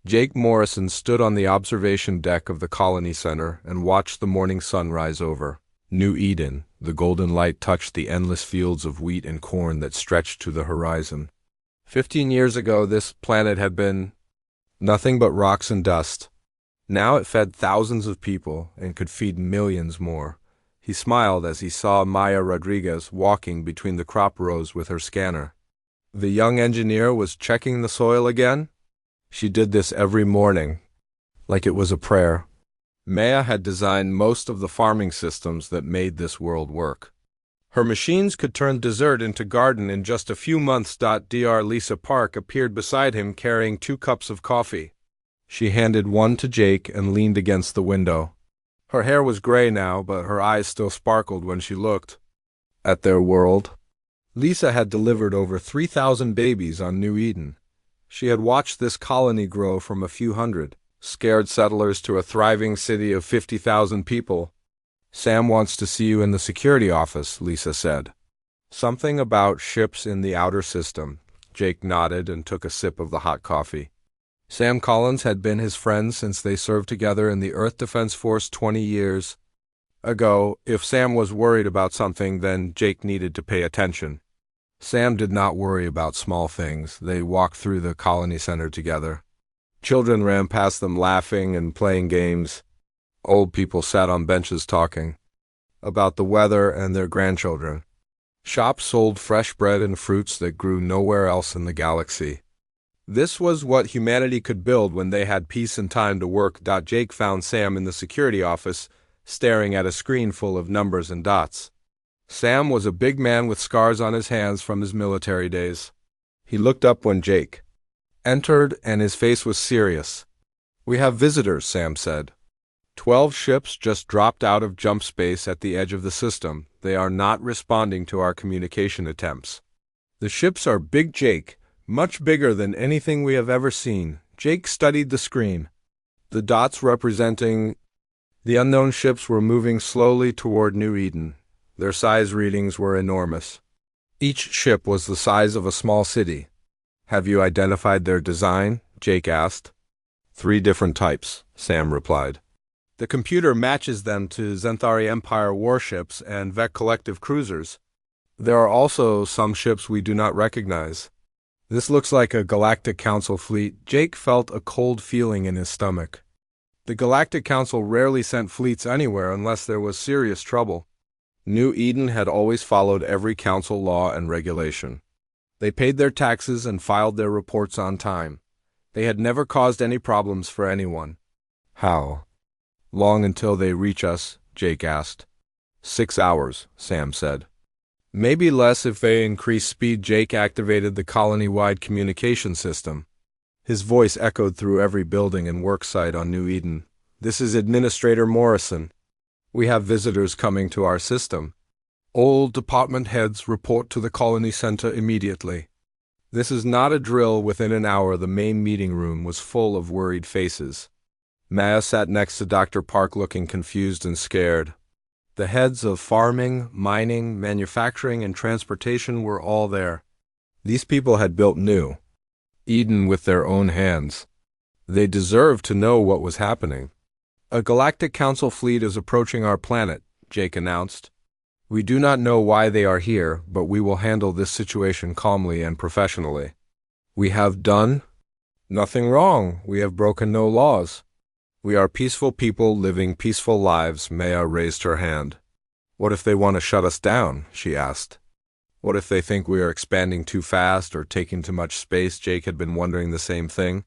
Jake Morrison stood on the observation deck of the colony center and watched the morning sun rise over New Eden. The golden light touched the endless fields of wheat and corn that stretched to the horizon. 15 years ago, this planet had been nothing but rocks and dust. Now it fed thousands of people and could feed millions more. He smiled as he saw Maya Rodriguez walking between the crop rows with her scanner. The young engineer was checking the soil again. She did this every morning, like it was a prayer. Maya had designed most of the farming systems that made this world work. Her machines could turn desert into garden in just a few months. Dr. Lisa Park appeared beside him carrying 2 cups of coffee. She handed one to Jake and leaned against the window. Her hair was gray now, but her eyes still sparkled when she looked at their world. Lisa had delivered over 3,000 babies on New Eden. She had watched this colony grow from a few hundred scared settlers to a thriving city of 50,000 people. "Sam wants to see you in the security office," Lisa said. "Something about ships in the outer system." Jake nodded and took a sip of the hot coffee. Sam Collins had been his friend since they served together in the Earth Defense Force 20 years ago. If Sam was worried about something, then Jake needed to pay attention. Sam did not worry about small things. They walked through the colony center together. Children ran past them laughing and playing games. Old people sat on benches talking about the weather and their grandchildren. Shops sold fresh bread and fruits that grew nowhere else in the galaxy. This was what humanity could build when they had peace and time to work. Jake found Sam in the security office, staring at a screen full of numbers and dots. Sam was a big man with scars on his hands from his military days. He looked up when Jake entered, and his face was serious. "We have visitors," Sam said. 12 ships just dropped out of jump space at the edge of the system. They are not responding to our communication attempts. "The ships are big, Jake. Much bigger than anything we have ever seen." Jake studied the screen. The dots representing the unknown ships were moving slowly toward New Eden. Their size readings were enormous. Each ship was the size of a small city. "Have you identified their design?" Jake asked. 3 different types, Sam replied. "The computer matches them to Zenthari Empire warships and Vec Collective cruisers. There are also some ships we do not recognize. This looks like a Galactic Council fleet." Jake felt a cold feeling in his stomach. The Galactic Council rarely sent fleets anywhere unless there was serious trouble. New Eden had always followed every council law and regulation. They paid their taxes and filed their reports on time. They had never caused any problems for anyone. "How long until they reach us?" Jake asked. 6 hours, Sam said. "Maybe less if they increase speed." Jake activated the colony-wide communication system. His voice echoed through every building and work site on New Eden. "This is Administrator Morrison. We have visitors coming to our system. All department heads report to the colony center immediately." This is not a drill. Within an hour, the main meeting room was full of worried faces. Maya sat next to Dr. Park, looking confused and scared. The heads of farming, mining, manufacturing, and transportation were all there. These people had built New Eden with their own hands. They deserved to know what was happening. "A Galactic Council fleet is approaching our planet," Jake announced. "We do not know why they are here, but we will handle this situation calmly and professionally." "We have done nothing wrong. We have broken no laws. We are peaceful people living peaceful lives." Maya raised her hand. "What if they want to shut us down?" she asked. "What if they think we are expanding too fast or taking too much space?" Jake had been wondering the same thing.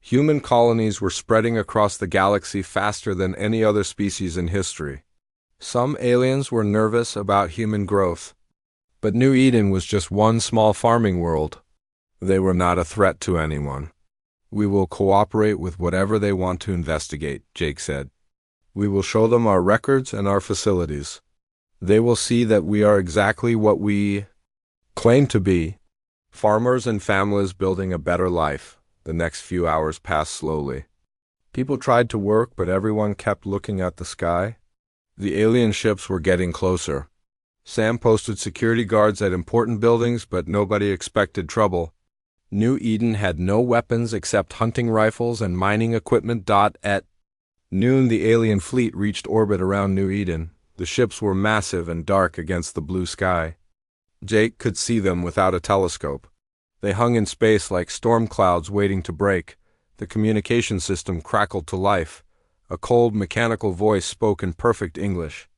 Human colonies were spreading across the galaxy faster than any other species in history. Some aliens were nervous about human growth. But New Eden was just one small farming world. They were not a threat to anyone. "We will cooperate with whatever they want to investigate," Jake said. "We will show them our records and our facilities. They will see that we are exactly what we claim to be, farmers and families building a better life." The next few hours passed slowly. People tried to work, but everyone kept looking at the sky. The alien ships were getting closer. Sam posted security guards at important buildings, but nobody expected trouble. New Eden had no weapons except hunting rifles and mining equipment. At noon, the alien fleet reached orbit around New Eden. The ships were massive and dark against the blue sky. Jake could see them without a telescope. They hung in space like storm clouds waiting to break. The communication system crackled to life. A cold, mechanical voice spoke in perfect English.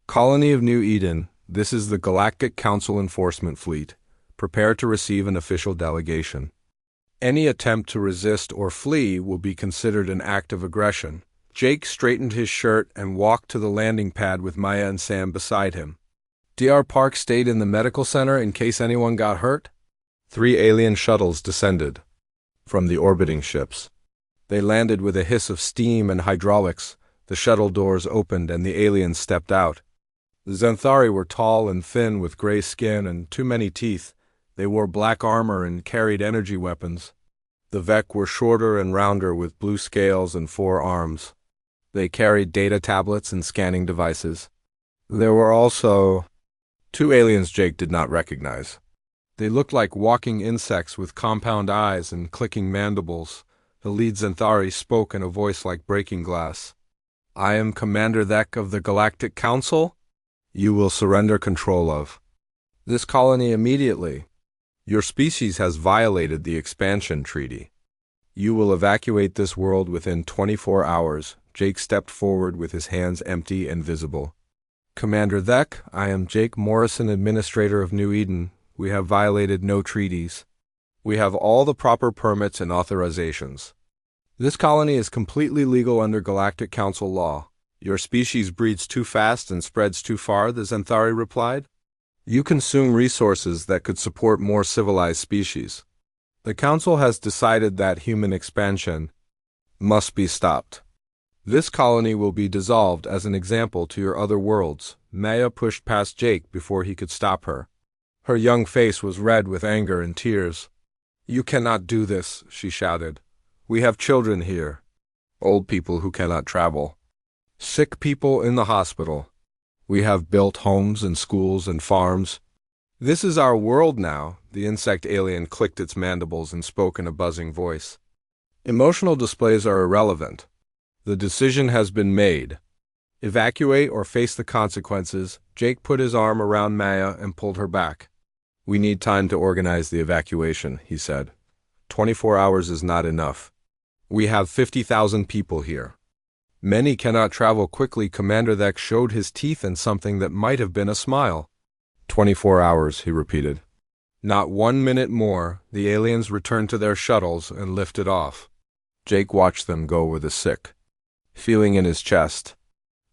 Colony of New Eden, this is the Galactic Council Enforcement Fleet. Prepare to receive an official delegation. Any attempt to resist or flee will be considered an act of aggression. Jake straightened his shirt and walked to the landing pad with Maya and Sam beside him. Dr. Park stayed in the medical center in case anyone got hurt. 3 alien shuttles descended from the orbiting ships. They landed with a hiss of steam and hydraulics. The shuttle doors opened and the aliens stepped out. The Xanthari were tall and thin with gray skin and too many teeth. They wore black armor and carried energy weapons. The Vec were shorter and rounder with blue scales and 4 arms. They carried data tablets and scanning devices. There were also 2 aliens Jake did not recognize. They looked like walking insects with compound eyes and clicking mandibles. The lead Xanthari spoke in a voice like breaking glass. I am Commander Thek of the Galactic Council. You will surrender control of this colony immediately. Your species has violated the expansion treaty. You will evacuate this world within 24 hours. Jake stepped forward with his hands empty and visible. Commander Thek, I am Jake Morrison, Administrator of New Eden. We have violated no treaties. We have all the proper permits and authorizations. This colony is completely legal under Galactic Council law. Your species breeds too fast and spreads too far, the Xanthari replied. You consume resources that could support more civilized species. The Council has decided that human expansion must be stopped. This colony will be dissolved as an example to your other worlds. Maya pushed past Jake before he could stop her. Her young face was red with anger and tears. You cannot do this, she shouted. We have children here. Old people who cannot travel. Sick people in the hospital. We have built homes and schools and farms. This is our world now. The insect alien clicked its mandibles and spoke in a buzzing voice. Emotional displays are irrelevant. The decision has been made. Evacuate or face the consequences. Jake put his arm around Maya and pulled her back. We need time to organize the evacuation, he said. 24 hours is not enough. We have 50,000 people here. Many cannot travel quickly. Commander Thek showed his teeth in something that might have been a smile. 24 hours, he repeated. Not 1 minute more. The aliens returned to their shuttles and lifted off. Jake watched them go with a sick feeling in his chest.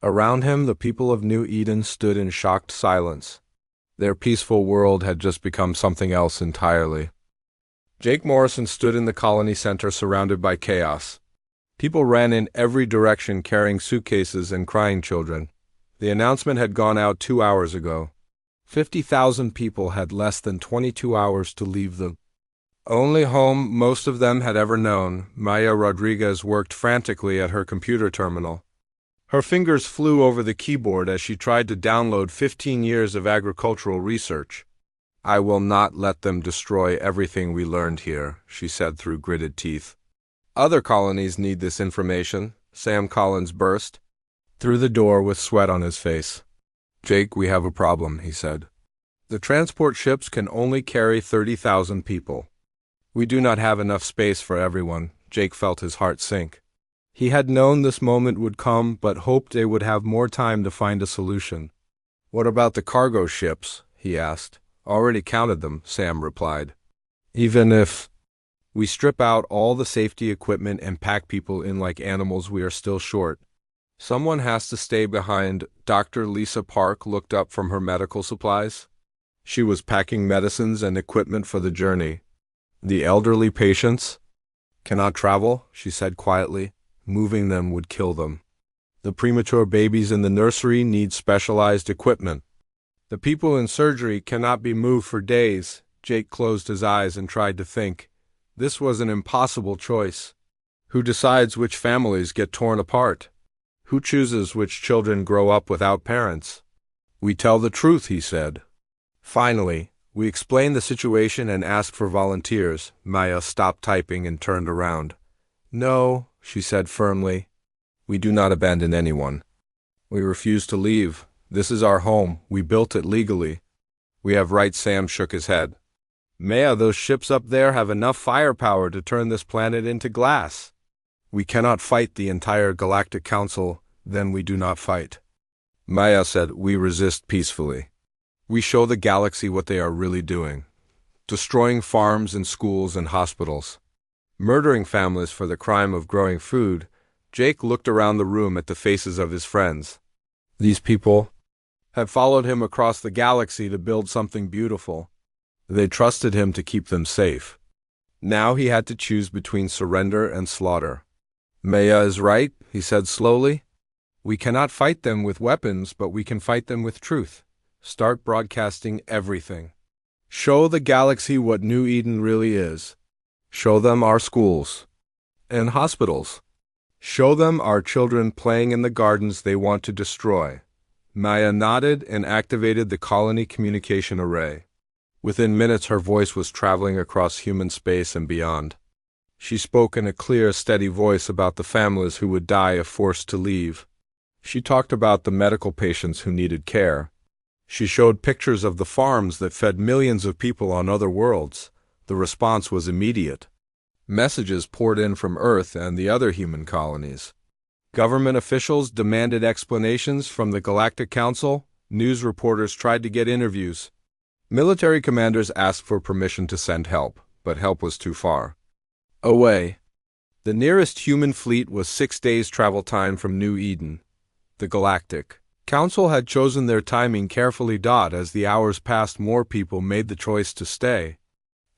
Around him, the people of New Eden stood in shocked silence. Their peaceful world had just become something else entirely. Jake Morrison stood in the colony center surrounded by chaos. People ran in every direction carrying suitcases and crying children. The announcement had gone out 2 hours ago. 50,000 people had less than 22 hours to leave the only home most of them had ever known. Maya Rodriguez worked frantically at her computer terminal. Her fingers flew over the keyboard as she tried to download 15 years of agricultural research. I will not let them destroy everything we learned here, she said through gritted teeth. Other colonies need this information, Sam Collins burst through the door with sweat on his face. Jake, we have a problem, he said. The transport ships can only carry 30,000 people. We do not have enough space for everyone. Jake felt his heart sink. He had known this moment would come, but hoped they would have more time to find a solution. What about the cargo ships? He asked. Already counted them, Sam replied. Even if we strip out all the safety equipment and pack people in like animals, we are still short. Someone has to stay behind. Dr. Lisa Park looked up from her medical supplies. She was packing medicines and equipment for the journey. The elderly patients cannot travel, she said quietly. Moving them would kill them. The premature babies in the nursery need specialized equipment. The people in surgery cannot be moved for days. Jake closed his eyes and tried to think. This was an impossible choice. Who decides which families get torn apart? Who chooses which children grow up without parents? We tell the truth, he said. Finally, We explained the situation and asked for volunteers. Maya stopped typing and turned around. No, she said firmly. We do not abandon anyone. We refuse to leave. This is our home. We built it legally. We have rights. Sam shook his head. Maya, those ships up there have enough firepower to turn this planet into glass. We cannot fight the entire Galactic Council, then we do not fight. Maya said, we resist peacefully. We show the galaxy what they are really doing. Destroying farms and schools and hospitals. Murdering families for the crime of growing food. Jake looked around the room at the faces of his friends. These people had followed him across the galaxy to build something beautiful. They trusted him to keep them safe. Now he had to choose between surrender and slaughter. Maya is right, he said slowly. We cannot fight them with weapons, but we can fight them with truth. Start broadcasting everything. Show the galaxy what New Eden really is. Show them our schools and hospitals. Show them our children playing in the gardens they want to destroy. Maya nodded and activated the colony communication array. Within minutes her voice was traveling across human space and beyond. She spoke in a clear, steady voice about the families who would die if forced to leave. She talked about the medical patients who needed care. She showed pictures of the farms that fed millions of people on other worlds. The response was immediate. Messages poured in from Earth and the other human colonies. Government officials demanded explanations from the Galactic Council. News reporters tried to get interviews. Military commanders asked for permission to send help, but help was too far away. The nearest human fleet was 6 days' travel time from New Eden. The Galactic Council had chosen their timing carefully. As the hours passed, more people made the choice to stay.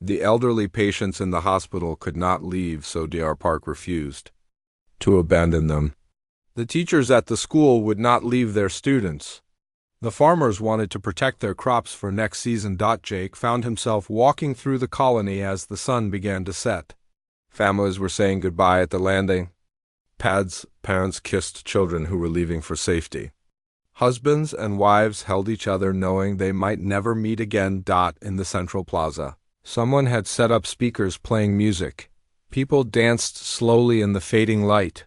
The elderly patients in the hospital could not leave, so Dr. Park refused to abandon them. The teachers at the school would not leave their students. The farmers wanted to protect their crops for next season. Jake found himself walking through the colony as the sun began to set. Families were saying goodbye at the landing pads. Parents kissed children who were leaving for safety. Husbands and wives held each other knowing they might never meet again. In the central plaza, someone had set up speakers playing music. People danced slowly in the fading light.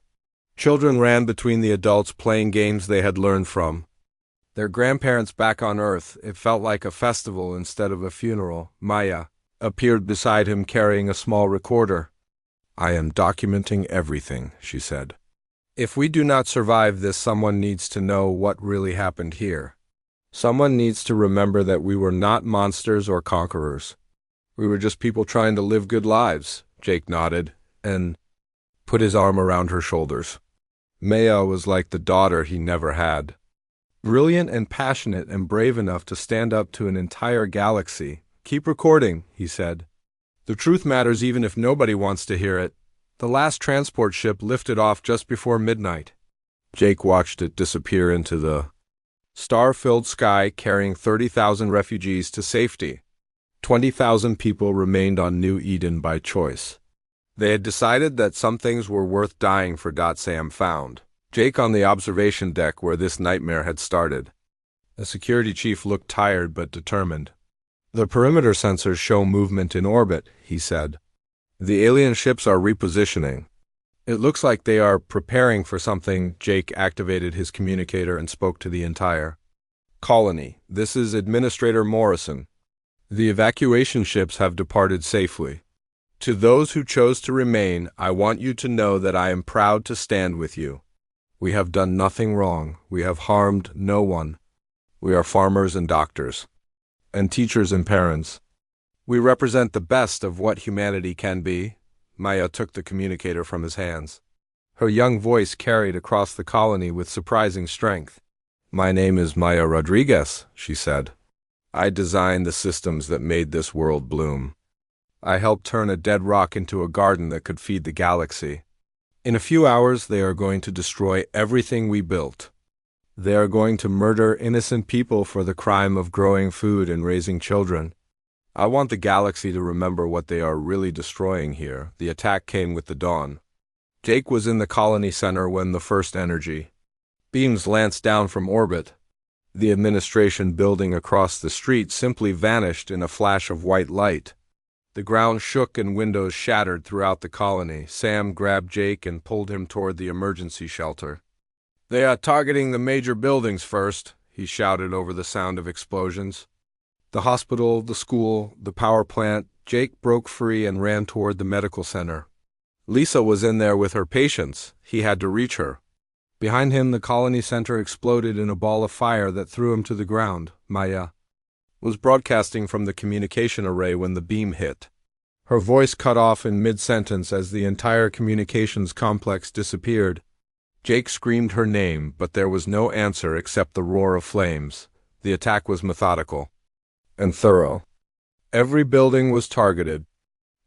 Children ran between the adults playing games they had learned from their grandparents back on Earth. It felt like a festival instead of a funeral. Maya appeared beside him carrying a small recorder. I am documenting everything, she said. If we do not survive this, someone needs to know what really happened here. Someone needs to remember that we were not monsters or conquerors. We were just people trying to live good lives. Jake nodded and put his arm around her shoulders. Maya was like the daughter he never had. Brilliant and passionate and brave enough to stand up to an entire galaxy. Keep recording, he said. The truth matters even if nobody wants to hear it. The last transport ship lifted off just before midnight. Jake watched it disappear into the star-filled sky, carrying 30,000 refugees to safety. 20,000 people remained on New Eden by choice. They had decided that some things were worth dying for. Sam found Jake on the observation deck where this nightmare had started. The security chief looked tired but determined. The perimeter sensors show movement in orbit, he said. The alien ships are repositioning. It looks like they are preparing for something. Jake activated his communicator and spoke to the entire colony. This is Administrator Morrison. The evacuation ships have departed safely. To those who chose to remain, I want you to know that I am proud to stand with you. We have done nothing wrong. We have harmed no one. We are farmers and doctors, and teachers and parents. We represent the best of what humanity can be. Maya took the communicator from his hands. Her young voice carried across the colony with surprising strength. My name is Maya Rodriguez, she said. I designed the systems that made this world bloom. I helped turn a dead rock into a garden that could feed the galaxy. In a few hours, they are going to destroy everything we built. They are going to murder innocent people for the crime of growing food and raising children. I want the galaxy to remember what they are really destroying here. The attack came with the dawn. Jake was in the colony center when the first energy beams lanced down from orbit. The administration building across the street simply vanished in a flash of white light. The ground shook and windows shattered throughout the colony. Sam grabbed Jake and pulled him toward the emergency shelter. "They are targeting the major buildings first," he shouted over the sound of explosions. The hospital, the school, the power plant. Jake broke free and ran toward the medical center. Lisa was in there with her patients. He had to reach her. Behind him, the colony center exploded in a ball of fire that threw him to the ground. Maya was broadcasting from the communication array when the beam hit. Her voice cut off in mid-sentence as the entire communications complex disappeared. Jake screamed her name, but there was no answer except the roar of flames. The attack was methodical and thorough. Every building was targeted.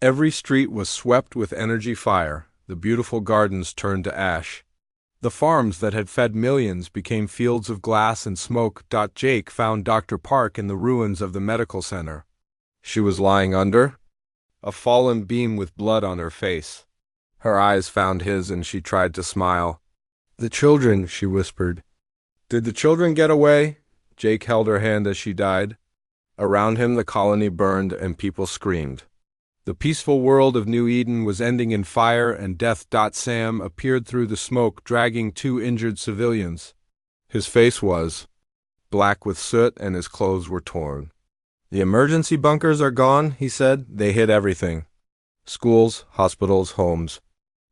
Every street was swept with energy fire. The beautiful gardens turned to ash. The farms that had fed millions became fields of glass and smoke. Jake found Dr. Park in the ruins of the medical center. She was lying under a fallen beam with blood on her face. Her eyes found his and she tried to smile. "The children," she whispered. "Did the children get away?" Jake held her hand as she died. Around him the colony burned and people screamed. The peaceful world of New Eden was ending in fire and death. Sam appeared through the smoke, dragging 2 injured civilians. His face was black with soot and his clothes were torn. "The emergency bunkers are gone," he said. "They hid everything. Schools, hospitals, homes.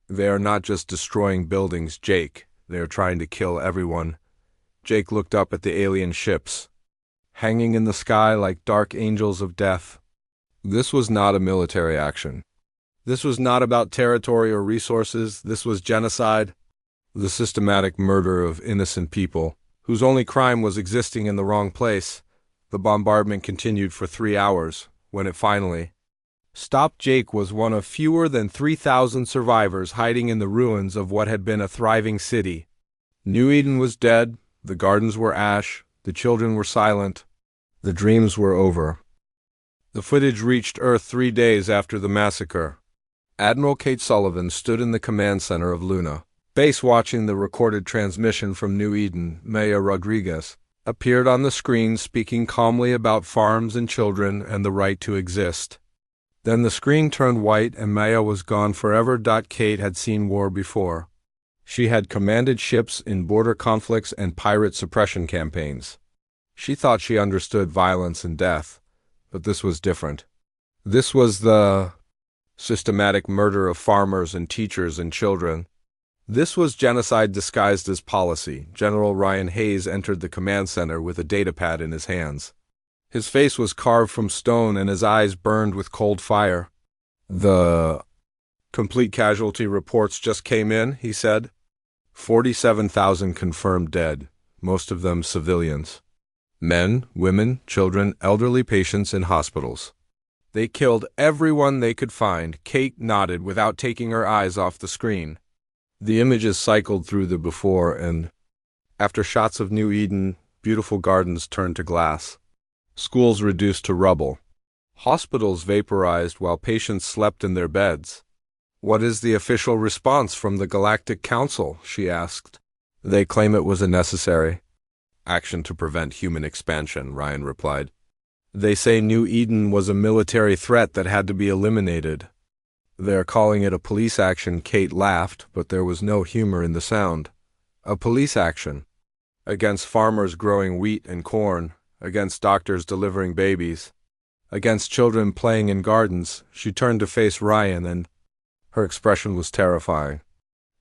They are not just destroying buildings, Jake. They are trying to kill everyone." Jake looked up at the alien ships, hanging in the sky like dark angels of death. This was not a military action. This was not about territory or resources. This was genocide, the systematic murder of innocent people, whose only crime was existing in the wrong place. The bombardment continued for 3 hours. When it finally stopped, Jake was one of fewer than 3,000 survivors hiding in the ruins of what had been a thriving city. New Eden was dead. The gardens were ash. The children were silent. The dreams were over. The footage reached Earth 3 days after the massacre. Admiral Kate Sullivan stood in the command center of Luna base watching the recorded transmission from New Eden. Maya Rodriguez appeared on the screen speaking calmly about farms and children and the right to exist. Then the screen turned white and Maya was gone forever. Kate had seen war before. She had commanded ships in border conflicts and pirate suppression campaigns. She thought she understood violence and death. But this was different. This was the systematic murder of farmers and teachers and children. This was genocide disguised as policy. General Ryan Hayes entered the command center with a datapad in his hands. His face was carved from stone and his eyes burned with cold fire. "The complete casualty reports just came in," he said. 47,000 confirmed dead, most of them civilians. Men, women, children, elderly patients in hospitals. They killed everyone they could find. Kate nodded without taking her eyes off the screen. The images cycled through the before and after shots of New Eden. Beautiful gardens turned to glass. Schools reduced to rubble. Hospitals vaporized while patients slept in their beds. "What is the official response from the Galactic Council?" she asked. "They claim it was a necessary action to prevent human expansion," Ryan replied. "They say New Eden was a military threat that had to be eliminated. They're calling it a police action." Kate laughed, but there was no humor in the sound. "A police action? Against farmers growing wheat and corn, against doctors delivering babies, against children playing in gardens." She turned to face Ryan and her expression was terrifying.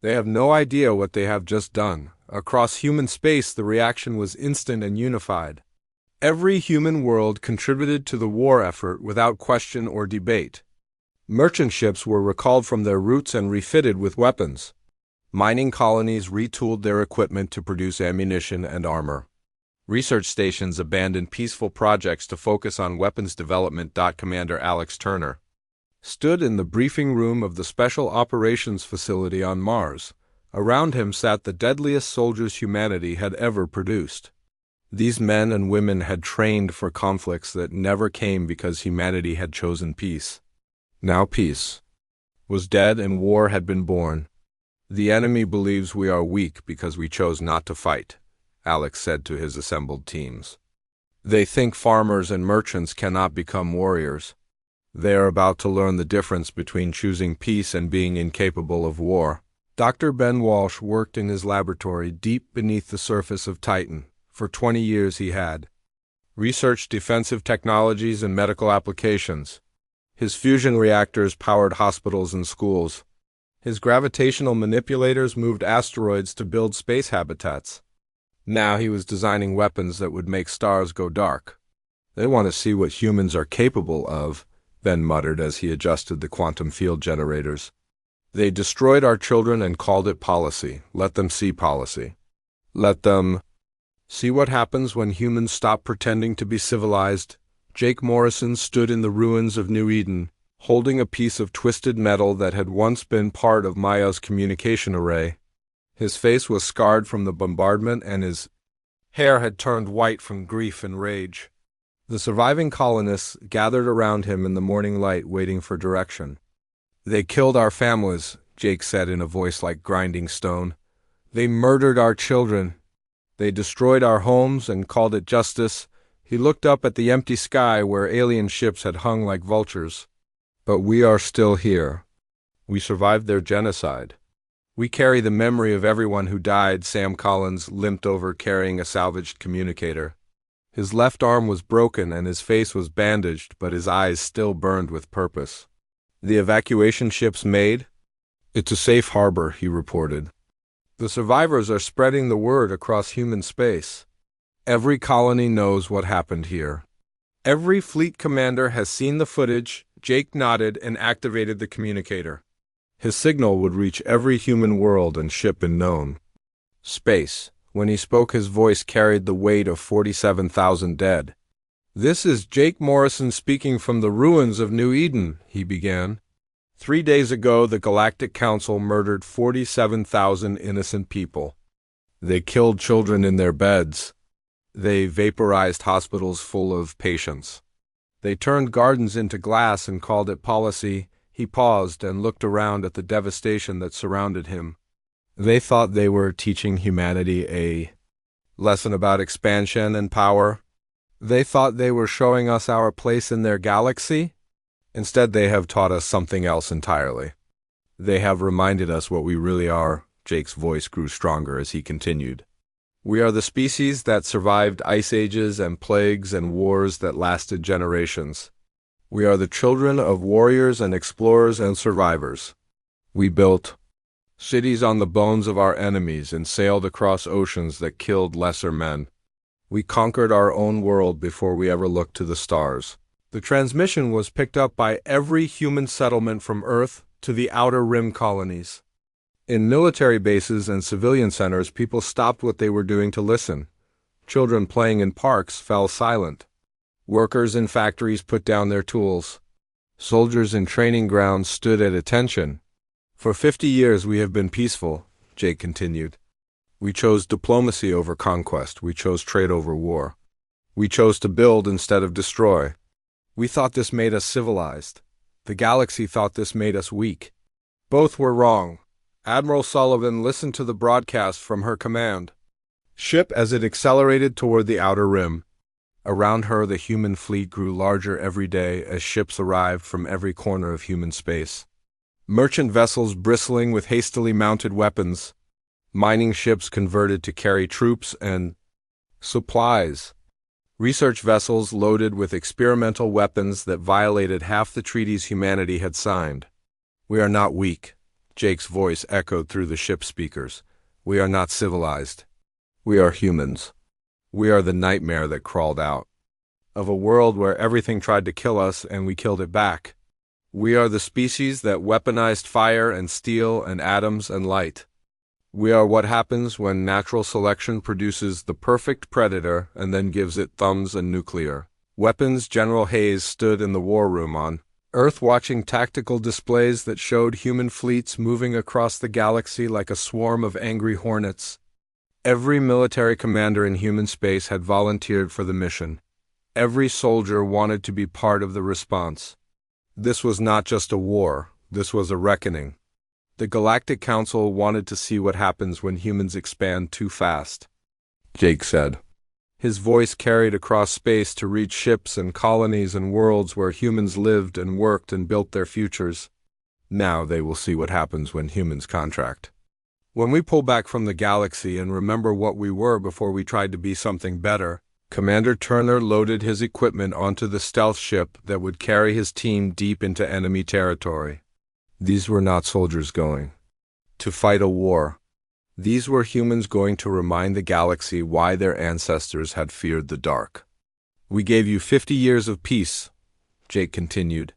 "They have no idea what they have just done." Across human space, the reaction was instant and unified. Every human world contributed to the war effort without question or debate. Merchant ships were recalled from their routes and refitted with weapons. Mining colonies retooled their equipment to produce ammunition and armor. Research stations abandoned peaceful projects to focus on weapons development. Commander Alex Turner stood in the briefing room of the Special Operations Facility on Mars. Around him sat the deadliest soldiers humanity had ever produced. These men and women had trained for conflicts that never came because humanity had chosen peace. Now peace was dead and war had been born. "The enemy believes we are weak because we chose not to fight," Alex said to his assembled teams. They think farmers and merchants cannot become warriors. They are about to learn the difference between choosing peace and being incapable of war. Dr. Ben Walsh worked in his laboratory deep beneath the surface of Titan. For 20 years he had researched defensive technologies and medical applications. His fusion reactors powered hospitals and schools. His gravitational manipulators moved asteroids to build space habitats. Now he was designing weapons that would make stars go dark. They want to see what humans are capable of, Ben muttered as he adjusted the quantum field generators. They destroyed our children and called it policy. Let them see policy. Let them see what happens when humans stop pretending to be civilized. Jake Morrison stood in the ruins of New Eden, holding a piece of twisted metal that had once been part of Maya's communication array. His face was scarred from the bombardment and his hair had turned white from grief and rage. The surviving colonists gathered around him in the morning light, waiting for direction. They killed our families, Jake said in a voice like grinding stone. They murdered our children. They destroyed our homes and called it justice. He looked up at the empty sky where alien ships had hung like vultures. But we are still here. We survived their genocide. We carry the memory of everyone who died. Sam Collins limped over carrying a salvaged communicator. His left arm was broken and his face was bandaged, but his eyes still burned with purpose. The evacuation ships made? It's a safe harbor, he reported. The survivors are spreading the word across human space. Every colony knows what happened here. Every fleet commander has seen the footage. Jake nodded and activated the communicator. His signal would reach every human world and ship in known space. When he spoke, his voice carried the weight of 47,000 dead. This is Jake Morrison speaking from the ruins of New Eden, he began. 3 days ago, the Galactic Council murdered 47,000 innocent people. They killed children in their beds. They vaporized hospitals full of patients. They turned gardens into glass and called it policy. He paused and looked around at the devastation that surrounded him. They thought they were teaching humanity a lesson about expansion and power. They thought they were showing us our place in their galaxy. Instead, they have taught us something else entirely. They have reminded us what we really are. Jake's voice grew stronger as he continued. We are the species that survived ice ages and plagues and wars that lasted generations. We are the children of warriors and explorers and survivors. We built cities on the bones of our enemies and sailed across oceans that killed lesser men. We conquered our own world before we ever looked to the stars. The transmission was picked up by every human settlement from Earth to the Outer Rim colonies. In military bases and civilian centers, people stopped what they were doing to listen. Children playing in parks fell silent. Workers in factories put down their tools. Soldiers in training grounds stood at attention. For 50 years we have been peaceful, Jake continued. We chose diplomacy over conquest. We chose trade over war. We chose to build instead of destroy. We thought this made us civilized. The galaxy thought this made us weak. Both were wrong. Admiral Sullivan listened to the broadcast from her command ship as it accelerated toward the Outer Rim. Around her, the human fleet grew larger every day as ships arrived from every corner of human space. Merchant vessels bristling with hastily mounted weapons. Mining ships converted to carry troops and supplies. Research vessels loaded with experimental weapons that violated half the treaties humanity had signed. We are not weak, Jake's voice echoed through the ship speakers. We are not civilized. We are humans. We are the nightmare that crawled out of a world where everything tried to kill us and we killed it back. We are the species that weaponized fire and steel and atoms and light. We are what happens when natural selection produces the perfect predator and then gives it thumbs and nuclear weapons. General Hayes stood in the war room on Earth watching tactical displays that showed human fleets moving across the galaxy like a swarm of angry hornets. Every military commander in human space had volunteered for the mission. Every soldier wanted to be part of the response. This was not just a war, this was a reckoning. The Galactic Council wanted to see what happens when humans expand too fast. Jake said. His voice carried across space to reach ships and colonies and worlds where humans lived and worked and built their futures. Now they will see what happens when humans contract. When we pull back from the galaxy and remember what we were before we tried to be something better, Commander Turner loaded his equipment onto the stealth ship that would carry his team deep into enemy territory. These were not soldiers going to fight a war. These were humans going to remind the galaxy why their ancestors had feared the dark. We gave you 50 years of peace, Jake continued.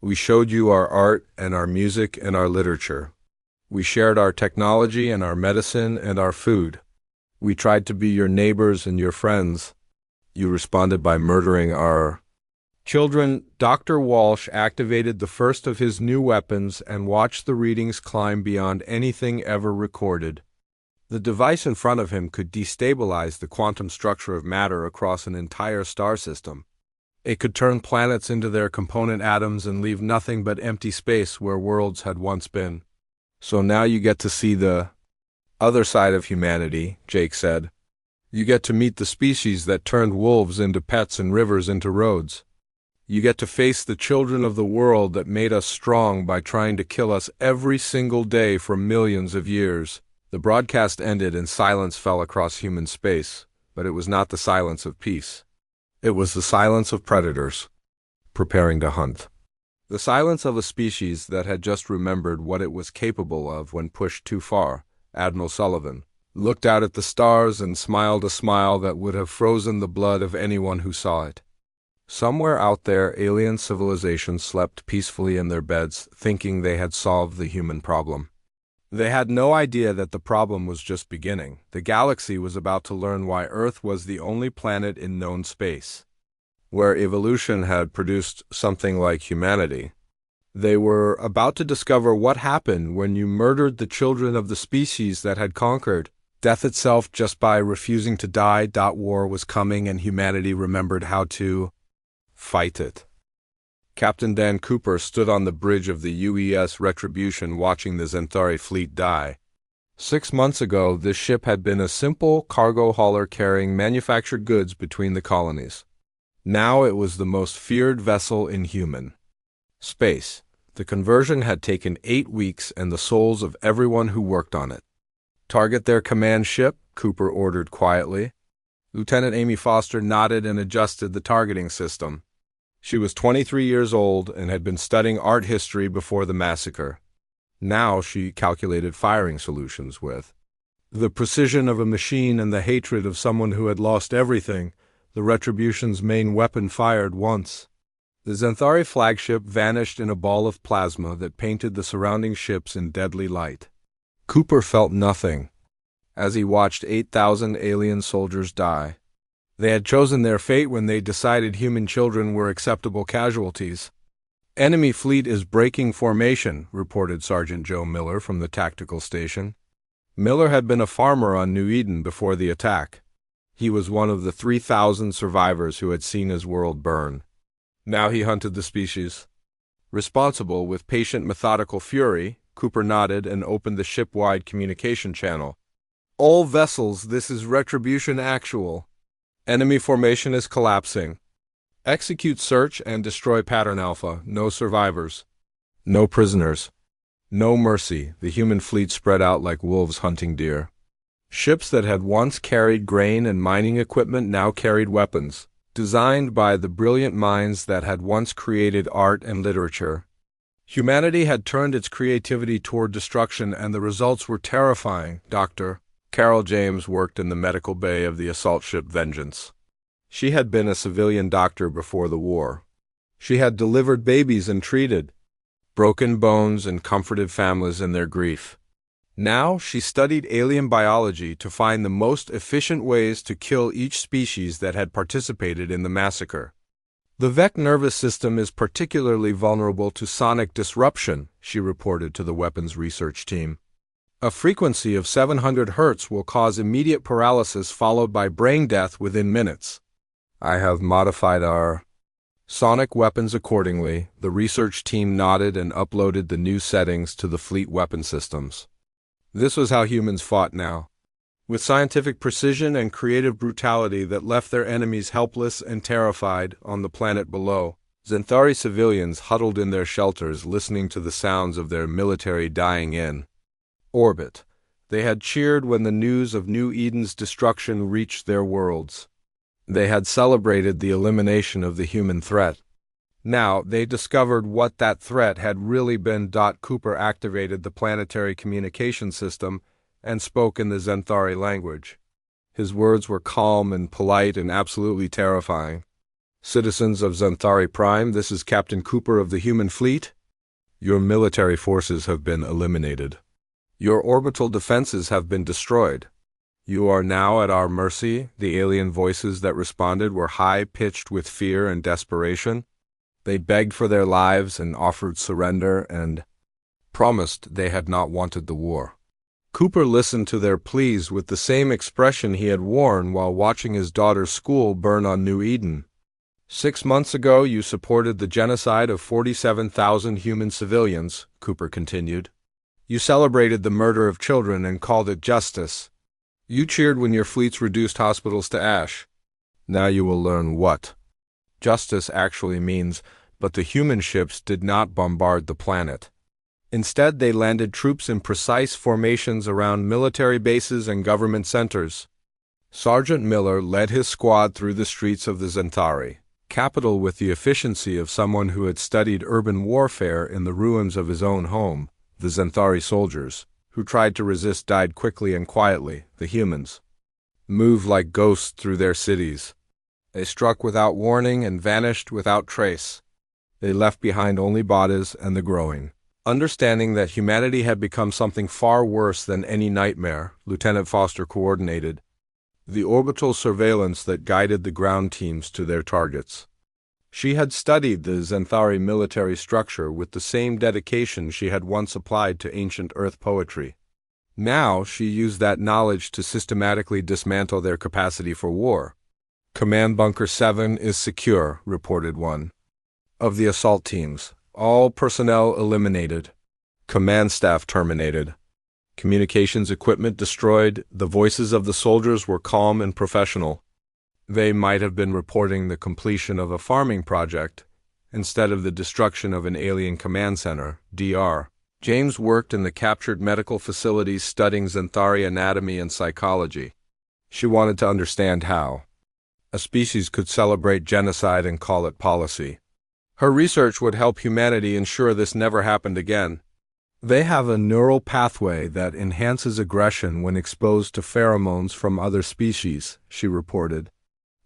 We showed you our art and our music and our literature. We shared our technology and our medicine and our food. We tried to be your neighbors and your friends. You responded by murdering our children. Dr. Walsh activated the first of his new weapons and watched the readings climb beyond anything ever recorded. The device in front of him could destabilize the quantum structure of matter across an entire star system. It could turn planets into their component atoms and leave nothing but empty space where worlds had once been. So now you get to see the other side of humanity, Jake said. You get to meet the species that turned wolves into pets and rivers into roads. You get to face the children of the world that made us strong by trying to kill us every single day for millions of years. The broadcast ended and silence fell across human space, but it was not the silence of peace. It was the silence of predators, preparing to hunt. The silence of a species that had just remembered what it was capable of when pushed too far. Admiral Sullivan looked out at the stars and smiled a smile that would have frozen the blood of anyone who saw it. Somewhere out there, alien civilizations slept peacefully in their beds, thinking they had solved the human problem. They had no idea that the problem was just beginning. The galaxy was about to learn why Earth was the only planet in known space where evolution had produced something like humanity. They were about to discover what happened when you murdered the children of the species that had conquered death itself just by refusing to die. War was coming, and humanity remembered how to fight it. Captain Dan Cooper stood on the bridge of the UES Retribution watching the Xanthari fleet die. 6 months ago, this ship had been a simple cargo hauler carrying manufactured goods between the colonies. Now it was the most feared vessel in human space. The conversion had taken 8 weeks and the souls of everyone who worked on it. Target their command ship, Cooper ordered quietly. Lieutenant Amy Foster nodded and adjusted the targeting system. She was 23 years old and had been studying art history before the massacre. Now she calculated firing solutions with the precision of a machine and the hatred of someone who had lost everything. The Retribution's main weapon fired once. The Xanthari flagship vanished in a ball of plasma that painted the surrounding ships in deadly light. Cooper felt nothing as he watched 8,000 alien soldiers die. They had chosen their fate when they decided human children were acceptable casualties. Enemy fleet is breaking formation, reported Sergeant Joe Miller from the tactical station. Miller had been a farmer on New Eden before the attack. He was one of the 3,000 survivors who had seen his world burn. Now he hunted the species. Responsible with patient methodical fury, Cooper nodded and opened the ship-wide communication channel. All vessels, this is Retribution Actual. Enemy formation is collapsing. Execute search and destroy Pattern Alpha. No survivors. No prisoners. No mercy. The human fleet spread out like wolves hunting deer. Ships that had once carried grain and mining equipment now carried weapons, designed by the brilliant minds that had once created art and literature. Humanity had turned its creativity toward destruction, and the results were terrifying. Dr. Carol James worked in the medical bay of the assault ship Vengeance. She had been a civilian doctor before the war. She had delivered babies and treated broken bones and comforted families in their grief. Now she studied alien biology to find the most efficient ways to kill each species that had participated in the massacre. The VEC nervous system is particularly vulnerable to sonic disruption, she reported to the weapons research team. A frequency of 700 Hz will cause immediate paralysis followed by brain death within minutes. I have modified our sonic weapons accordingly. The research team nodded and uploaded the new settings to the fleet weapon systems. This was how humans fought now. with scientific precision and creative brutality that left their enemies helpless and terrified on the planet below. Xanthari civilians huddled in their shelters listening to the sounds of their military dying in orbit. They had cheered when the news of New Eden's destruction reached their worlds. They had celebrated the elimination of the human threat. Now, they discovered what that threat had really been. Cooper activated the planetary communication system and spoke in the Xanthari language. His words were calm and polite and absolutely terrifying. "Citizens of Xanthari Prime, this is Captain Cooper of the human fleet. Your military forces have been eliminated. Your orbital defenses have been destroyed. You are now at our mercy." The alien voices that responded were high-pitched with fear and desperation. They begged for their lives and offered surrender and promised they had not wanted the war. Cooper listened to their pleas with the same expression he had worn while watching his daughter's school burn on New Eden. "6 months ago, you supported the genocide of 47,000 human civilians," Cooper continued. "You celebrated the murder of children and called it justice. You cheered when your fleets reduced hospitals to ash. Now you will learn what justice actually means, but the human ships did not bombard the planet. Instead, they landed troops in precise formations around military bases and government centers. Sergeant Miller led his squad through the streets of the Xanthari capital with the efficiency of someone who had studied urban warfare in the ruins of his own home. The Xanthari soldiers, who tried to resist, died quickly and quietly. The humans moved like ghosts through their cities. They struck without warning and vanished without trace. They left behind only bodies and the growing. Understanding that humanity had become something far worse than any nightmare, Lieutenant Foster coordinated the orbital surveillance that guided the ground teams to their targets. She had studied the Xanthari military structure with the same dedication she had once applied to ancient Earth poetry. Now she used that knowledge to systematically dismantle their capacity for war. "Command Bunker 7 is secure," reported one of the assault teams. "All personnel eliminated. Command staff terminated. Communications equipment destroyed." The voices of the soldiers were calm and professional. They might have been reporting the completion of a farming project instead of the destruction of an alien command center. Dr. James worked in the captured medical facilities studying Xanthari anatomy and psychology. She wanted to understand how a species could celebrate genocide and call it policy. Her research would help humanity ensure this never happened again. "They have a neural pathway that enhances aggression when exposed to pheromones from other species," she reported.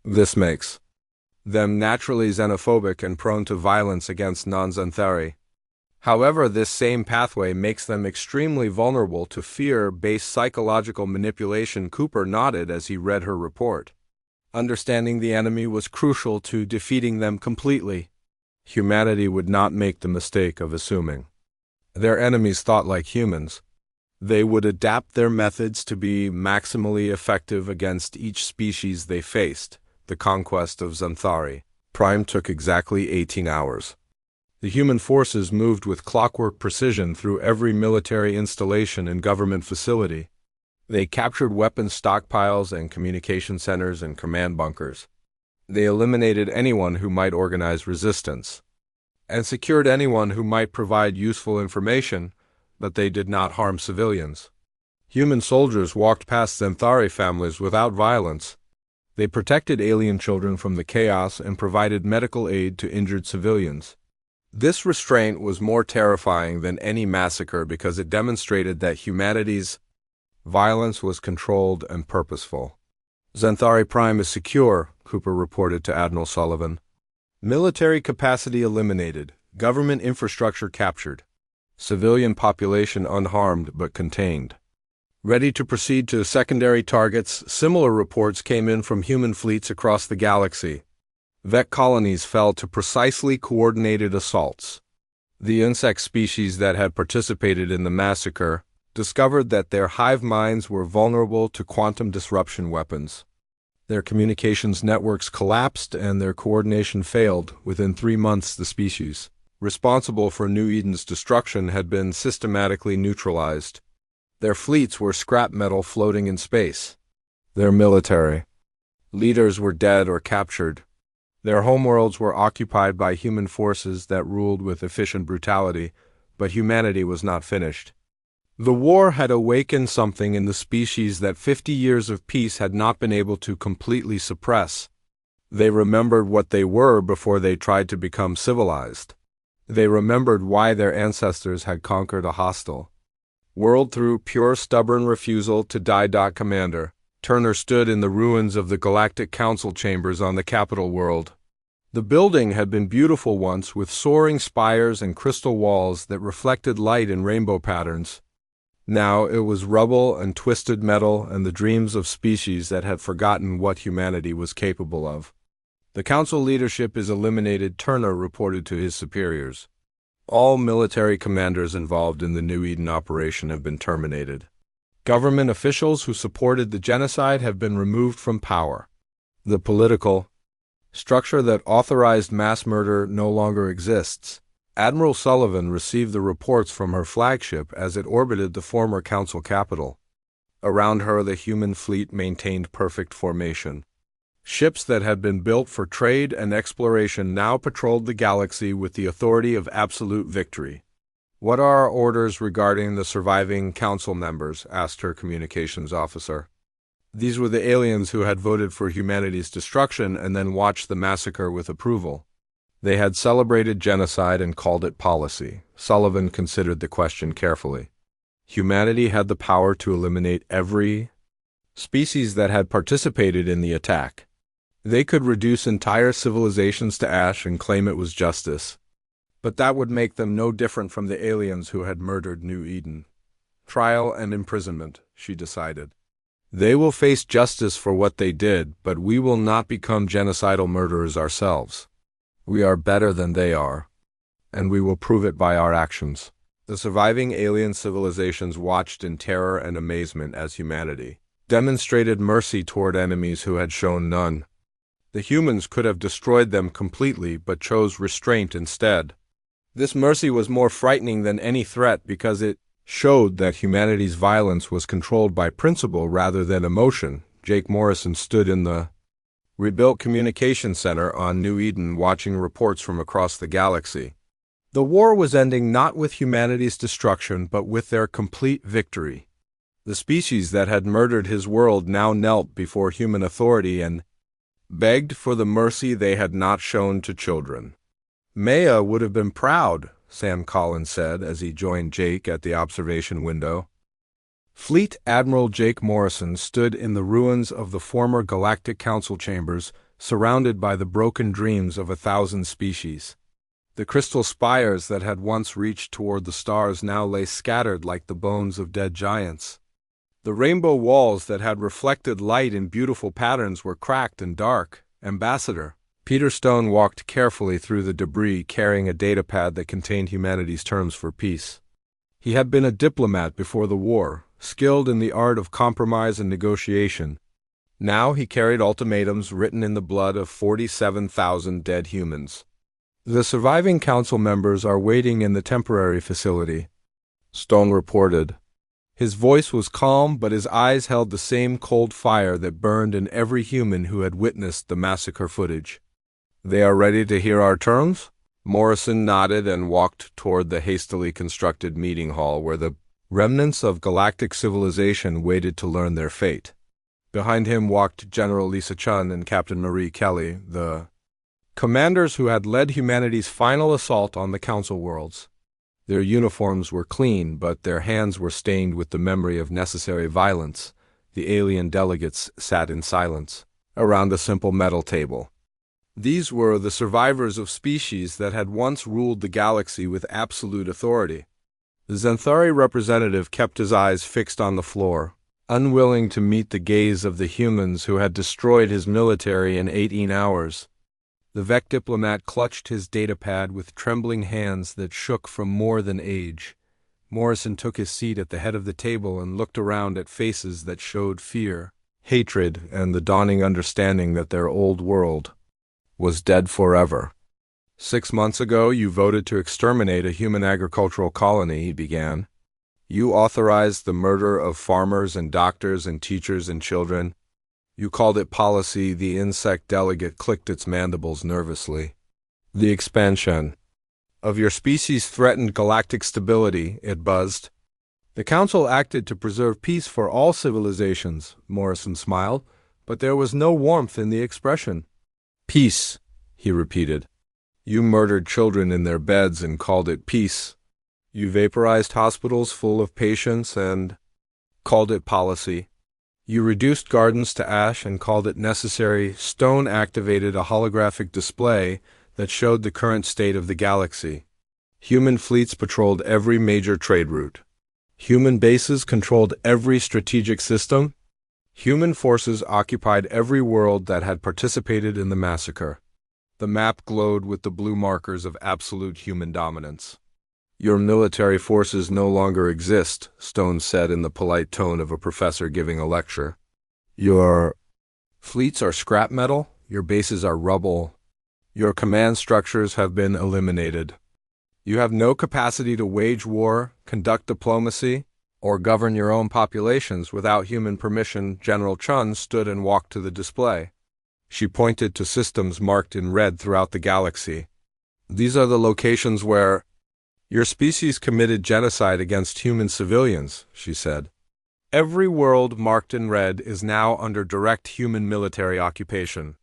"This makes them naturally xenophobic and prone to violence against non-Xanthari. However, this same pathway makes them extremely vulnerable to fear-based psychological manipulation." Cooper nodded as he read her report. Understanding the enemy was crucial to defeating them completely. Humanity would not make the mistake of assuming their enemies thought like humans. They would adapt their methods to be maximally effective against each species they faced. The conquest of Xanthari Prime took exactly 18 hours. The human forces moved with clockwork precision through every military installation and government facility. They captured weapons stockpiles and communication centers and command bunkers. They eliminated anyone who might organize resistance and secured anyone who might provide useful information, but they did not harm civilians. Human soldiers walked past Xanthari families without violence. They protected alien children from the chaos and provided medical aid to injured civilians. This restraint was more terrifying than any massacre because it demonstrated that humanity's violence was controlled and purposeful. "Xanthari Prime is secure," Cooper reported to Admiral Sullivan. "Military capacity eliminated. Government infrastructure captured. Civilian population unharmed but contained. Ready to proceed to secondary targets." Similar reports came in from human fleets across the galaxy. Vet colonies fell to precisely coordinated assaults. The insect species that had participated in the massacre discovered that their hive minds were vulnerable to quantum disruption weapons. Their communications networks collapsed and their coordination failed. Within 3 months, the species responsible for New Eden's destruction had been systematically neutralized. Their fleets were scrap metal floating in space. Their military leaders were dead or captured. Their homeworlds were occupied by human forces that ruled with efficient brutality, but humanity was not finished. The war had awakened something in the species that 50 years of peace had not been able to completely suppress. They remembered what they were before they tried to become civilized. They remembered why their ancestors had conquered a hostile world through pure stubborn refusal to die. Commander Turner stood in the ruins of the Galactic Council chambers on the capital world. The building had been beautiful once, with soaring spires and crystal walls that reflected light in rainbow patterns. Now it was rubble and twisted metal and the dreams of species that had forgotten what humanity was capable of. The council leadership is eliminated, Turner reported to his superiors. All military commanders involved in the New Eden operation have been terminated. Government officials who supported the genocide have been removed from power. The political structure that authorized mass murder no longer exists. Admiral Sullivan received the reports from her flagship as it orbited the former council capital. Around her, the human fleet maintained perfect formation. Ships that had been built for trade and exploration now patrolled the galaxy with the authority of absolute victory. "What are our orders regarding the surviving council members?" asked her communications officer. These were the aliens who had voted for humanity's destruction and then watched the massacre with approval. They had celebrated genocide and called it policy. Sullivan considered the question carefully. Humanity had the power to eliminate every species that had participated in the attack. They could reduce entire civilizations to ash and claim it was justice. But that would make them no different from the aliens who had murdered New Eden. Trial and imprisonment, she decided. They will face justice for what they did, but we will not become genocidal murderers ourselves. We are better than they are, and we will prove it by our actions. The surviving alien civilizations watched in terror and amazement as humanity demonstrated mercy toward enemies who had shown none. The humans could have destroyed them completely, but chose restraint instead. This mercy was more frightening than any threat because it showed that humanity's violence was controlled by principle rather than emotion. Jake Morrison stood in the rebuilt communication center on New Eden, watching reports from across the galaxy. The war was ending not with humanity's destruction, but with their complete victory. The species that had murdered his world now knelt before human authority and begged for the mercy they had not shown to children. "Maya would have been proud," Sam Collins said as he joined Jake at the observation window. Fleet Admiral Jake Morrison stood in the ruins of the former Galactic Council chambers, surrounded by the broken dreams of 1,000 species. The crystal spires that had once reached toward the stars now lay scattered like the bones of dead giants. The rainbow walls that had reflected light in beautiful patterns were cracked and dark. Ambassador Peter Stone walked carefully through the debris, carrying a datapad that contained humanity's terms for peace. He had been a diplomat before the war, skilled in the art of compromise and negotiation. Now he carried ultimatums written in the blood of 47,000 dead humans. "The surviving council members are waiting in the temporary facility," Stone reported. His voice was calm, but his eyes held the same cold fire that burned in every human who had witnessed the massacre footage. "They are ready to hear our terms?" Morrison nodded and walked toward the hastily constructed meeting hall where the remnants of galactic civilization waited to learn their fate. Behind him walked General Lisa Chun and Captain Marie Kelly, the commanders who had led humanity's final assault on the council worlds. Their uniforms were clean, but their hands were stained with the memory of necessary violence. The alien delegates sat in silence around a simple metal table. These were the survivors of species that had once ruled the galaxy with absolute authority. The Xanthari representative kept his eyes fixed on the floor, unwilling to meet the gaze of the humans who had destroyed his military in 18 hours. The Vec diplomat clutched his datapad with trembling hands that shook from more than age. Morrison took his seat at the head of the table and looked around at faces that showed fear, hatred, and the dawning understanding that their old world was dead forever. 6 months ago, you voted to exterminate a human agricultural colony, he began. You authorized the murder of farmers and doctors and teachers and children. You called it policy. The insect delegate clicked its mandibles nervously. The expansion of your species threatened galactic stability, it buzzed. The council acted to preserve peace for all civilizations, Morrison smiled, but there was no warmth in the expression. Peace, he repeated. You murdered children in their beds and called it peace. You vaporized hospitals full of patients and called it policy. You reduced gardens to ash and called it necessary. Stone activated a holographic display that showed the current state of the galaxy. Human fleets patrolled every major trade route. Human bases controlled every strategic system. Human forces occupied every world that had participated in the massacre. The map glowed with the blue markers of absolute human dominance. Your military forces no longer exist, Stone said in the polite tone of a professor giving a lecture. Your fleets are scrap metal, your bases are rubble. Your command structures have been eliminated. You have no capacity to wage war, conduct diplomacy, or govern your own populations without human permission. General Chun stood and walked to the display. She pointed to systems marked in red throughout the galaxy. These are the locations where your species committed genocide against human civilians, she said. Every world marked in red is now under direct human military occupation.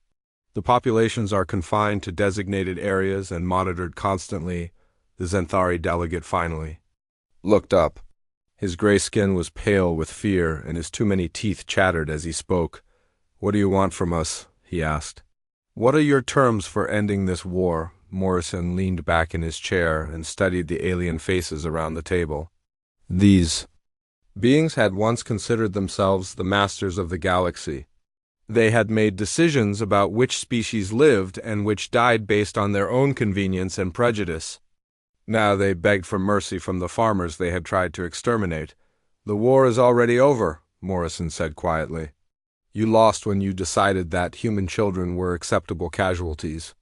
The populations are confined to designated areas and monitored constantly. The Zenthari delegate finally looked up. His gray skin was pale with fear, and his too many teeth chattered as he spoke. What do you want from us? He asked. What are your terms for ending this war? Morrison leaned back in his chair and studied the alien faces around the table. These beings had once considered themselves the masters of the galaxy. They had made decisions about which species lived and which died based on their own convenience and prejudice. Now they begged for mercy from the farmers they had tried to exterminate. The war is already over, Morrison said quietly. You lost when you decided that human children were acceptable casualties.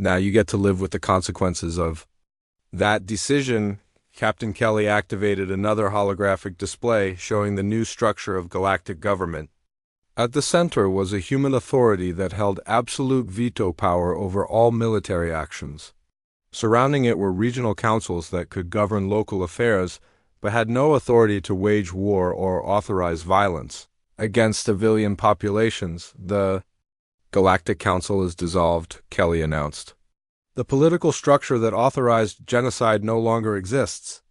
Now you get to live with the consequences of that decision. Captain Kelly activated another holographic display showing the new structure of galactic government. At the center was a human authority that held absolute veto power over all military actions. Surrounding it were regional councils that could govern local affairs, but had no authority to wage war or authorize violence against civilian populations. The Galactic Council is dissolved, Kelly announced. The political structure that authorized genocide no longer exists.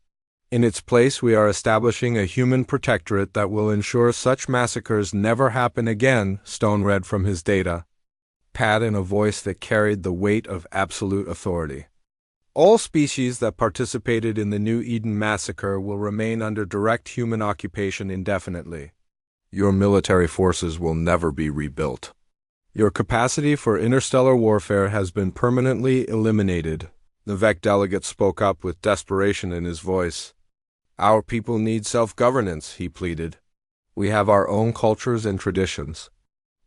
In its place, we are establishing a human protectorate that will ensure such massacres never happen again, Stone read from his data pad in a voice that carried the weight of absolute authority. All species that participated in the New Eden massacre will remain under direct human occupation indefinitely. Your military forces will never be rebuilt. Your capacity for interstellar warfare has been permanently eliminated. The Vec delegate spoke up with desperation in his voice. Our people need self-governance, he pleaded. We have our own cultures and traditions.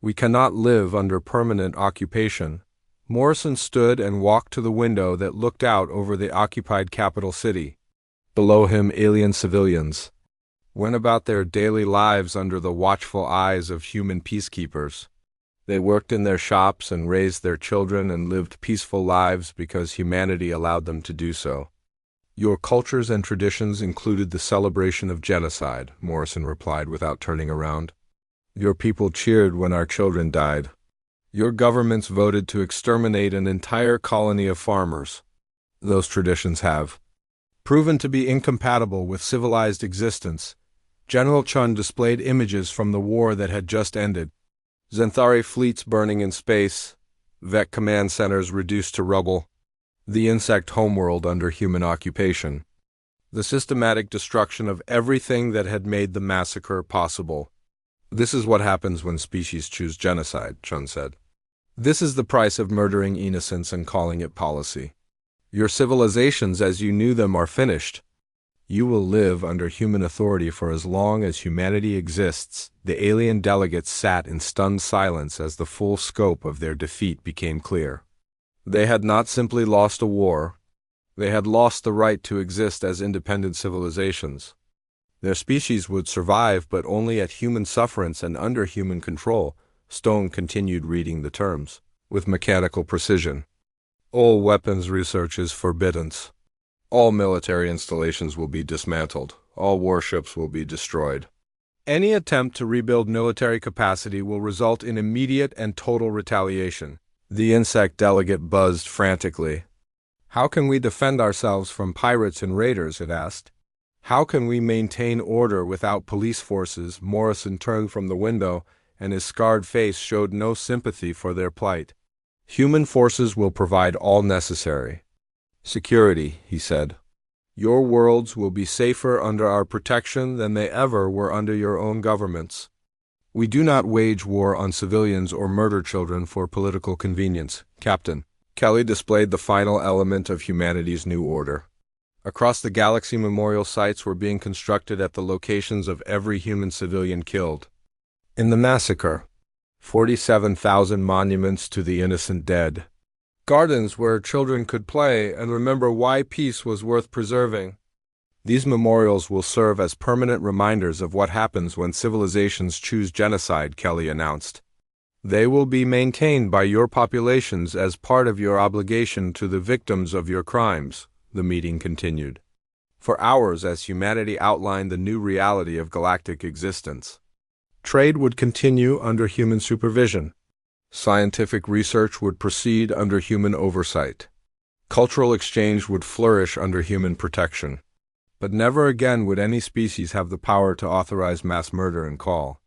We cannot live under permanent occupation. Morrison stood and walked to the window that looked out over the occupied capital city. Below him, alien civilians went about their daily lives under the watchful eyes of human peacekeepers. They worked in their shops and raised their children and lived peaceful lives because humanity allowed them to do so. Your cultures and traditions included the celebration of genocide, Morrison replied without turning around. Your people cheered when our children died. Your governments voted to exterminate an entire colony of farmers. Those traditions have proven to be incompatible with civilized existence. General Chun displayed images from the war that had just ended. Zenthari fleets burning in space, Vec command centers reduced to rubble, the insect homeworld under human occupation. The systematic destruction of everything that had made the massacre possible. This is what happens when species choose genocide, Chun said. This is the price of murdering innocents and calling it policy. Your civilizations as you knew them are finished. You will live under human authority for as long as humanity exists. The alien delegates sat in stunned silence as the full scope of their defeat became clear. They had not simply lost a war. They had lost the right to exist as independent civilizations. Their species would survive, but only at human sufferance and under human control. Stone continued reading the terms with mechanical precision. All weapons research is forbidden. All military installations will be dismantled. All warships will be destroyed. Any attempt to rebuild military capacity will result in immediate and total retaliation. The insect delegate buzzed frantically. How can we defend ourselves from pirates and raiders? It asked. How can we maintain order without police forces? Morrison turned from the window, and his scarred face showed no sympathy for their plight. Human forces will provide all necessary security, he said. Your worlds will be safer under our protection than they ever were under your own governments. We do not wage war on civilians or murder children for political convenience, Captain. Kelly displayed the final element of humanity's new order. Across the galaxy, memorial sites were being constructed at the locations of every human civilian killed in the massacre. 47,000 monuments to the innocent dead. Gardens where children could play and remember why peace was worth preserving. These memorials will serve as permanent reminders of what happens when civilizations choose genocide, Kelly announced. They will be maintained by your populations as part of your obligation to the victims of your crimes, the meeting continued. For hours, as humanity outlined the new reality of galactic existence. Trade would continue under human supervision. Scientific research would proceed under human oversight. Cultural exchange would flourish under human protection. But never again would any species have the power to authorize mass murder and call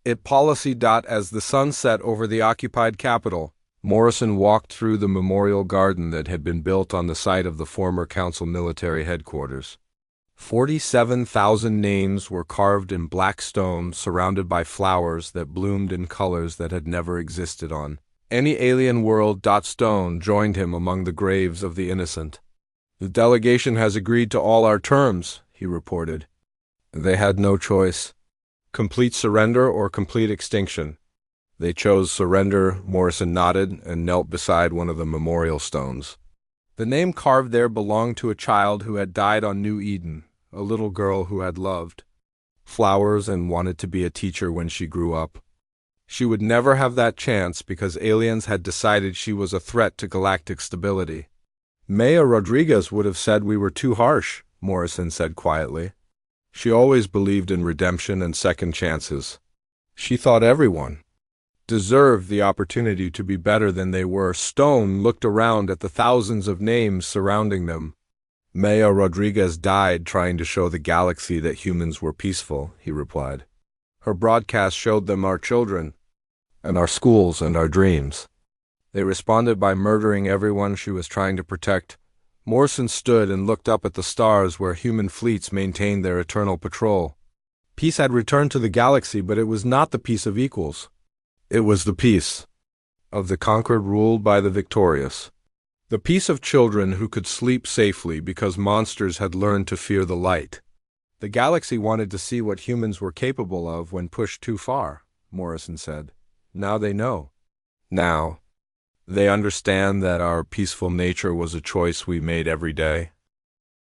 it policy. As the sun set over the occupied capital, Morrison walked through the memorial garden that had been built on the site of the former Council military headquarters. 47,000 names were carved in black stone, surrounded by flowers that bloomed in colors that had never existed on any alien world. Stone joined him among the graves of the innocent. The delegation has agreed to all our terms, he reported. They had no choice. Complete surrender or complete extinction. They chose surrender. Morrison nodded and knelt beside one of the memorial stones. The name carved there belonged to a child who had died on New Eden, a little girl who had loved flowers and wanted to be a teacher when she grew up. She would never have that chance because aliens had decided she was a threat to galactic stability. Maya Rodriguez would have said we were too harsh, Morrison said quietly. She always believed in redemption and second chances. She thought everyone deserved the opportunity to be better than they were. Stone looked around at the thousands of names surrounding them. Maya Rodriguez died trying to show the galaxy that humans were peaceful, he replied. Her broadcast showed them our children, and our schools and our dreams. They responded by murdering everyone she was trying to protect. Morrison stood and looked up at the stars where human fleets maintained their eternal patrol. Peace had returned to the galaxy, but it was not the peace of equals. It was the peace of the conquered ruled by the victorious. The peace of children who could sleep safely because monsters had learned to fear the light. The galaxy wanted to see what humans were capable of when pushed too far, Morrison said. Now they know. Now they understand that our peaceful nature was a choice we made every day.